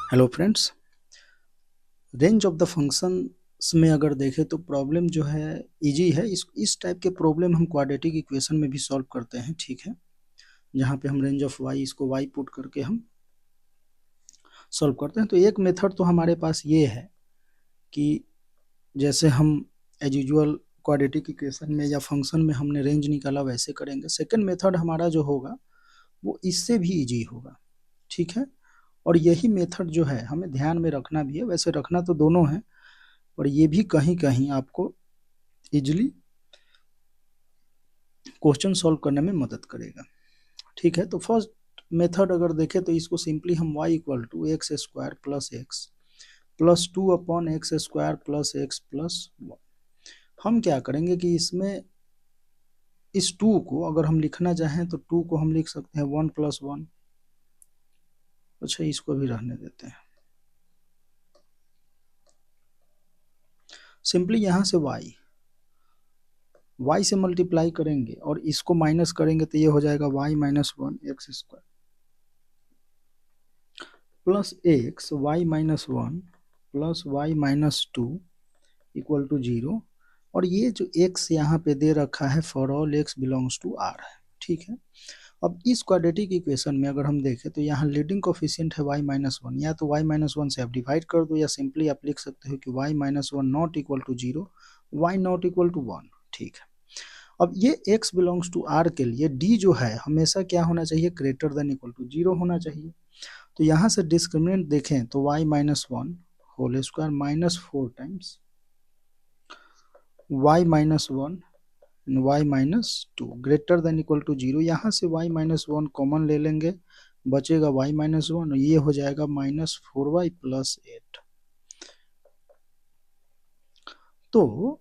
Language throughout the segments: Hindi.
Hello friends. Range of the functions में अगर देखें तो प्रॉब्लम जो है इजी है। इस टाइप के प्रॉब्लम हम क्वाड्रेटिक इक्वेशन में भी सॉल्व करते हैं, ठीक है, जहाँ पे हम रेंज ऑफ वाई इसको वाई पुट करके हम सॉल्व करते हैं। तो एक मेथड तो हमारे पास ये है कि जैसे हम एज यूजुअल क्वाड्रेटिक इक्वेशन में या फंक्शन में हमने रेंज निकाला वैसे करेंगे। सेकेंड मेथड हमारा जो होगा वो इससे भी ईजी होगा, ठीक है। और यही मेथड जो है हमें ध्यान में रखना भी है, वैसे रखना तो दोनों है, और ये भी कहीं कहीं आपको इजिली क्वेश्चन सॉल्व करने में मदद करेगा, ठीक है। तो फर्स्ट मेथड अगर देखें तो इसको सिंपली हम y equal to x square plus x plus 2/x² plus x plus 1, हम क्या करेंगे कि इसमें इस 2 को अगर हम लिखना चाहें तो 2 को हम लिख सकते हैं 1+1। अच्छा, इसको भी रहने देते हैं। सिंपली यहाँ से y से मल्टीप्लाई करेंगे और इसको माइनस करेंगे तो ये हो जाएगा y-1 x² plus x y-1 plus y-2 equal to 0। और ये जो x यहाँ पे दे रखा है for all x belongs to r है, ठीक है। अब इस क्वाड्रेटिक इक्वेशन में अगर हम देखें तो यहाँ लीडिंग कोफिशिएंट है y-1, या तो y-1 से आप डिवाइड कर दो, या सिंपली आप लिख सकते हो कि y-1 not equal to 0, y not equal to 1, ठीक है। अब ये x बिलोंग्स टू r के लिए d जो है हमेशा क्या होना चाहिए, ग्रेटर देन इक्वल टू 0 होना चाहिए। तो यहाँ से डिस्क्रिमिनेंट देखें तो y-1 whole square -4 times y-1 y-2 greater than equal to 0। यहाँ से y-1 कॉमन ले लेंगे, बचेगा y-1, ये हो जाएगा -4y प्लस 8। तो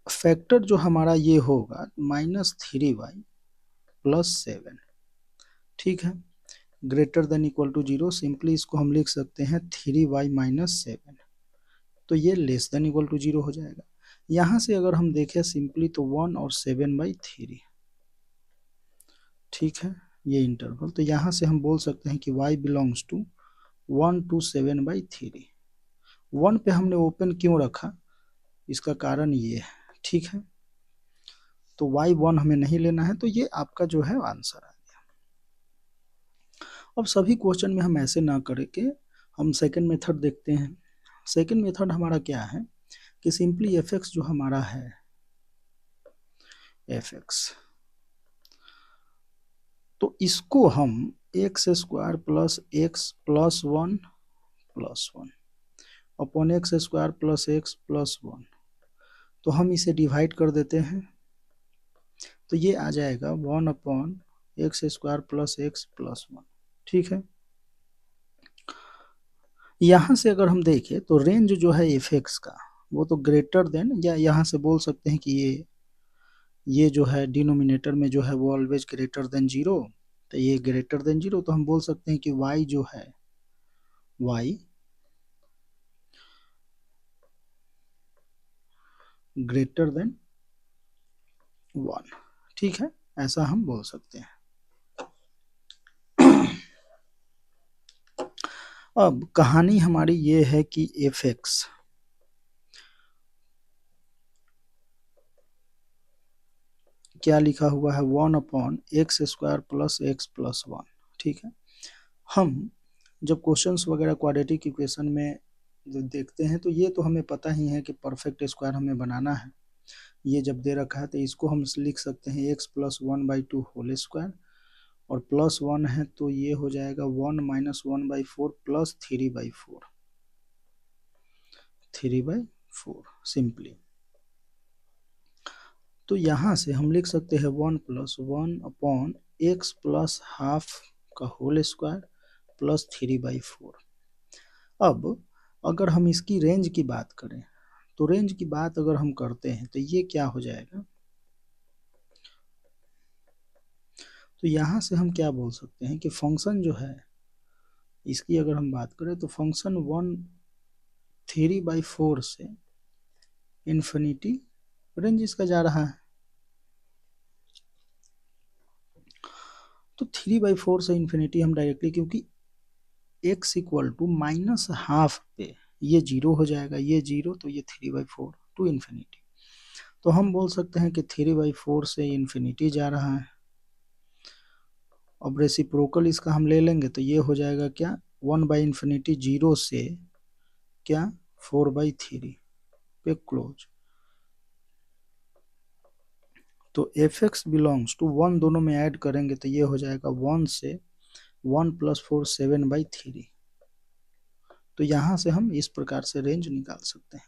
फैक्टर जो हमारा ये होगा -3y प्लस 7, ठीक है, greater than equal to 0। Simply इसको हम लिख सकते हैं 3y-7, तो ये लेस देन इक्वल टू 0 हो जाएगा। यहाँ से अगर हम देखें सिंपली तो 1 और 7/3, ठीक है, ये इंटरवल। तो यहाँ से हम बोल सकते हैं कि y बिलोंग्स टू 1 to 7/3। 1 पे हमने ओपन क्यों रखा, इसका कारण ये है, ठीक है। तो y1 हमें नहीं लेना है, तो ये आपका जो है आंसर आ गया। अब सभी क्वेश्चन में हम ऐसे ना करके हम सेकंड मेथड देखते हैं। सेकंड मेथड हमारा क्या है कि सिंपली fx जो हमारा है fx, तो इसको हम x² plus x plus 1 plus 1 upon x² plus x plus 1, तो हम इसे डिवाइड कर देते हैं, तो ये आ जाएगा 1/x² प्लस एक्स प्लस 1, ठीक है। यहाँ से अगर हम देखें तो रेंज जो है fx का वो तो ग्रेटर देन, या यहाँ से बोल सकते हैं कि ये जो है डिनोमिनेटर में जो है वो ऑलवेज ग्रेटर देन 0, तो ये ग्रेटर देन 0, तो हम बोल सकते हैं कि y जो है y ग्रेटर देन 1, ठीक है, ऐसा हम बोल सकते हैं। अब कहानी हमारी ये है कि fx क्या लिखा हुआ है 1/x² प्लस एक्स प्लस 1, ठीक है। हम जब क्वेश्चंस वगैरह क्वाड्रेटिक इक्वेशन में जब देखते हैं तो ये तो हमें पता ही है कि परफेक्ट स्क्वायर हमें बनाना है। ये जब दे रखा है तो इसको हम लिख सकते हैं x प्लस 1/2 होल स्क्वायर, और प्लस 1 है तो ये हो जाएगा 1 माइनस 1/4 प्लस 3/4 सिंपली। तो यहाँ से हम लिख सकते हैं 1+1 अपॉन एक्स प्लस हाफ का होल स्क्वायर प्लस 3/4। अब अगर हम इसकी रेंज की बात करें तो रेंज की बात अगर हम करते हैं तो ये क्या हो जाएगा, तो यहाँ से हम क्या बोल सकते हैं कि फंक्शन जो है इसकी अगर हम बात करें तो फंक्शन 3/4 से इन्फिनिटी रेंज इसका जा रहा है। तो 3/4 से इन्फिनिटी हम डायरेक्टली, क्योंकि x इक्वल टू -12 पे ये 0 हो जाएगा, ये 0 तो ये 3/4 टू इन्फिनिटी। तो हम बोल सकते हैं कि 3/4 से इन्फिनिटी जा रहा है। अब रेसिप्रोकल इसका हम ले लेंगे तो ये हो जाएगा क्या, 1/∞ 0 से क्या 4/3 पे क्लोज। तो fx बिलोंग्स टू 1 दोनों में ऐड करेंगे तो ये हो जाएगा 1 से 1 + 4 7/3। तो यहाँ से हम इस प्रकार से रेंज निकाल सकते हैं।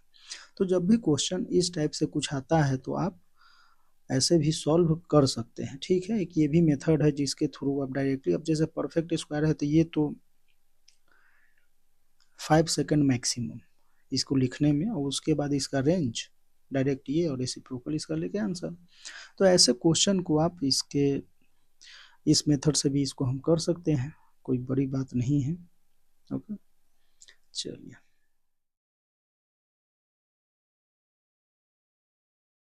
तो जब भी क्वेश्चन इस टाइप से कुछ आता है तो आप ऐसे भी सॉल्व कर सकते हैं, ठीक है। एक ये भी मेथड है जिसके थ्रू आप डायरेक्टली, अब जैसे परफेक्ट स्क्वायर है तो ये तो 5 सेकंड मैक्सिमम इसको लिखने में, और उसके बाद इसका रेंज डायरेक्ट ये और रेसिप्रोकल इसका लेके आंसर। तो ऐसे क्वेश्चन को आप इसके इस मेथड से भी इसको हम कर सकते हैं, कोई बड़ी बात नहीं है। ओके, चलिए।